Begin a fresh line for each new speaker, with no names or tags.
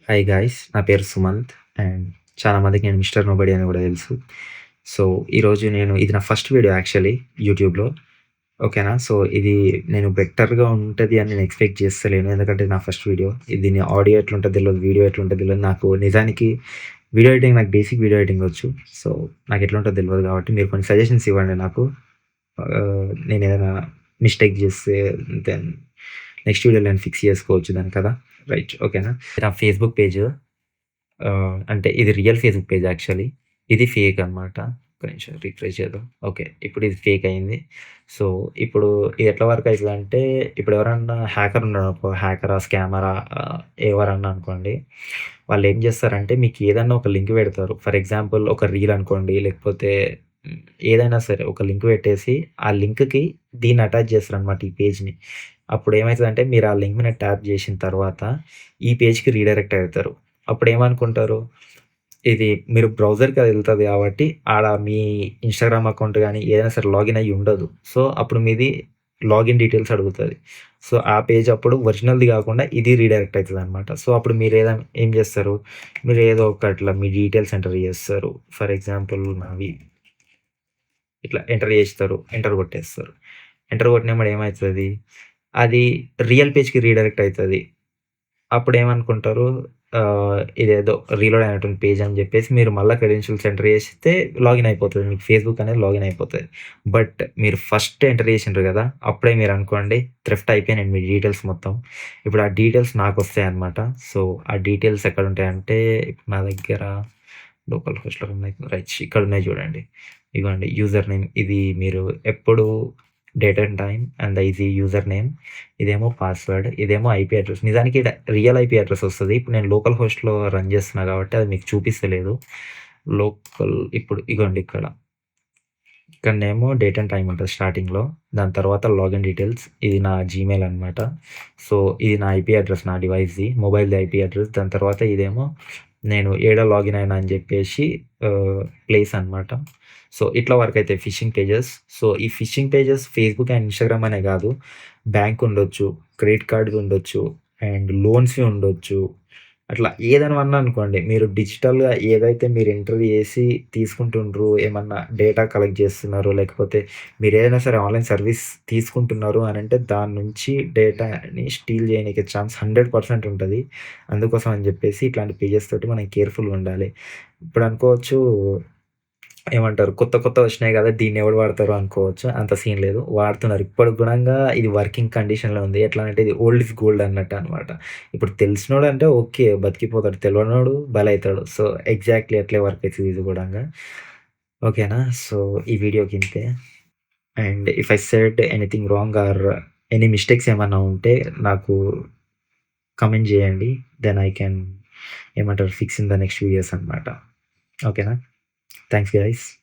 Hi guys. నా పేరు Sumanth and చాలా మందికి నేను మిస్టర్ నోబడీ అని గూడా తెలుసు. సో, ఈరోజు ఇది నా ఫస్ట్ వీడియో యాక్చువల్లీ యూట్యూబ్‌లో. ఓకేనా. సో, ఇది నేను బెటర్‌గా ఉంటది అని నేను ఎక్స్‌పెక్ట్ చేస్తలేను. ఎందుకంటే నా ఫస్ట్ వీడియో. దీని ఆడియో ఎట్లుంటదో తెలవదు. వీడియో ఎట్లుంటదో తెలవదు. నాకు నిజానికి బేసిక్ వీడియో ఎడిటింగ్ వచ్చు. సో, నాకెట్లుంటదో తెలవదు కాబట్టి మీరు కొన్ని సజెషన్స్ ఇవ్వండి నాకు. నేనేదైనా మిస్టేక్ చేస్తే దెన్ నెక్స్ట్ వీడియోలో నేను ఫిక్స్ చేసుకోవచ్చు దాన్ని కదా! రైట్. ఓకేనా. నా ఫేస్‌బుక్ పేజ్ అంటే ఇది రియల్ ఫేస్‌బుక్ పేజ్ యాక్చువల్లీ. ఇది ఫేక్ అనమాట. ఒక్క నిమిషం రిఫ్రెష్ చేద్దాం. ఓకే. ఇప్పుడు ఇది ఫేక్ అయింది. సో, ఇప్పుడు ఇది ఎట్లా వర్క్ అయితదంటే, ఇప్పుడు ఎవరన్నా హ్యాకర్ ఉన్నాడనుకో, హ్యాకరా, స్కామరా ఎవరన్నా అనుకోండి. వాళ్ళేం చేస్తారంటే మీకు ఏదన్నా ఒక లింక్ పెడతారు. ఫర్ ఎగ్జాంపుల్ ఒక రీల్ అనుకోండి, లేకపోతే హ్మ్, ఏదైనా సరే ఒక లింక్ పెట్టేసి, ఆ లింక్‌కి దీన్ని అటాచ్ చేస్తారనమాట ఈ పేజ్‌ని. అప్పుడు ఏమైతదంటే మీరు ఆ లింక్ మీద ట్యాప్ చేసిన తర్వాత ఈ పేజ్‌కి రీడైరెక్ట్ అవుతారు. అప్పుడేమనుకుంటారు, ఇది మీరు బ్రౌజర్‌కి అది ఎళ్తది గాబట్టి, ఆడ మీ ఇన్‌స్టాగ్రామ్ అకౌంట్ గాని, ఏదైనా సరే లాగిన్ అయ్యి ఉండదు. సో, అప్పుడు మీది లాగిన్ డీటెయిల్స్ అడుగుతది. సో, ఆ పేజ్ అప్పుడు ఒరిజినల్‌ది గాకుండా ఇది రీడైరెక్ట్ అయితదనమాట. సో, అప్పుడు ఏం జేస్తారు, మీరు ఏదో ఒకట్లా మీ డీటెయిల్స్ ఎంటర్ జేస్తారు. ఫర్ ఎగ్జాంపుల్ నావి ఇట్లా ఎంటర్ జేస్తారు. ఎంటర్ గొట్టేస్తారు. ఎంటర్ గొట్టినప్పుడు ఏమైతది, అది రియల్ పేజ్‌కి రీడైరెక్ట్ అయితది. అప్పుడేమనుకుంటారు ఇదేదో రీలోడ్ అయినటువంటి పేజ్ అని జెప్పేసి మీరు మళ్ళా క్రెడెన్షియల్స్ ఎంటర్ జేస్తే లాగిన్ అయిపోతది. మీకు ఫేస్‌బుక్ అనేది లాగిన్ అయిపోతది. బట్ మీరు ఫస్ట్ ఎంటర్ జేసిండ్రు గదా! అప్పుడే మీరనుకోండి థ్రెఫ్ట్ అయిపోయినాయి మీ డీటెయిల్స్ మొత్తం. ఇప్పుడు ఆ డీటెయిల్స్ నాకొస్తాయన్నమాట. సో, ఆ డీటెయిల్స్ ఎక్కడుంటాయంటే ఇప్పుడు నా దగ్గర లోకల్ హోస్ట్‌లో ఉన్నాయి. రైట్ ఇక్కడున్నాయి జూడండి. ఇగోండి యూజర్ నేమ్ ఇది మీరు ఎప్పుడు డేట్ అండ్ టైమ్ అండ్ ఇది యూజర్ నేమ్. ఇదేమో పాస్వర్డ్. ఇదేమో ఐపీ అడ్రెస్. నిజానికి ఈడ రియల్ ఐపీ అడ్రెస్ ఒస్తది. ఇప్పుడు నేను లోకల్ హోస్ట్‌లో రన్ చేస్తున్నా కాబట్టి అది మీకు చూపిస్తలేదు. ఇప్పుడు ఇగోండి ఇక్కడ. ఇక్కడనేమో డేట్ అండ్ టైమ్ ఉంటది స్టార్టింగ్‌లో. దాని తర్వాత లాగిన్ డీటెయిల్స్. ఇది నా జీమెయిల్ అనమాట. సో, ఇది నా ఐపీ అడ్రెస్ నా డివైస్‌ది. మొబైల్‌ది ఐపీ అడ్రెస్. దాని తర్వాత ఇదేమో నేను ఏడ లాగిన్ అయినా అని జెప్పేసి ప్లేస్ అనమాట. సో, ఇట్లా వర్క్ అయితాయి ఫిషింగ్ పేజెస్. సో, ఈ fishing pages Facebook and Instagram అనే గాదు. బ్యాంక్ ఉండొచ్చు, క్రెడిట్ కార్డ్‌వి ఉండొచ్చు, అండ్ లోన్స్‌వి ఉండొచ్చు. అట్లా ఏదైనా అనుకోండి. మీరు డిజిటల్‌గా ఏదైతే మీరు ఎంటర్ చేసి తీసుకుంటుండ్రు, ఏమన్నా డేటా కలెక్ట్ చేస్తున్నారు, లేకపోతే మీరేదైనా సరే ఆన్‌లైన్ సర్వీస్ తీసుకుంటున్నారు అనంటే దాని నుంచి డేటాని స్టీల్ చేయనీకి ఛాన్స్ 100% ఉంటది. అందుకోసం అని చెప్పేసి ఇట్లాంటి పేజెస్ తోటి మనం కేర్‌ఫుల్‌గా ఉండాలి. ఇప్పుడు అనుకోవచ్చు ఏమంటారు కొత్తవొచ్చినాయి గదా! దీన్నెవడు వాడతారు అనుకోవచ్చు. అంత సీన్ లేదు. వాడుతున్నారు. ఇప్పటికి గుణంగా ఇది వర్కింగ్ కండిషన్‌లో ఉంది. ఎట్లా అంటే ఇది ఓల్డ్ ఈజ్ గోల్డ్ అన్నట్టనమాట. ఇప్పుడు తెలిసినోడంటే ఓకే. బతికిపోతాడు. తెలవనోడు బలైతాడు. సో, ఎగ్జాక్ట్‌లీ అట్లే వర్క్ అయితది ఇది గూడంగా. ఓకేనా. సో, ఈ వీడియోకింతే. And if I said anything wrong or any mistakes ఏమన్నా ఉంటే నాకు కామెంట్ జేయండి. దెన్ ఐ కెన్ ఏమంటారు fix in the next videos అనమాట. ఓకేనా. Thanks guys.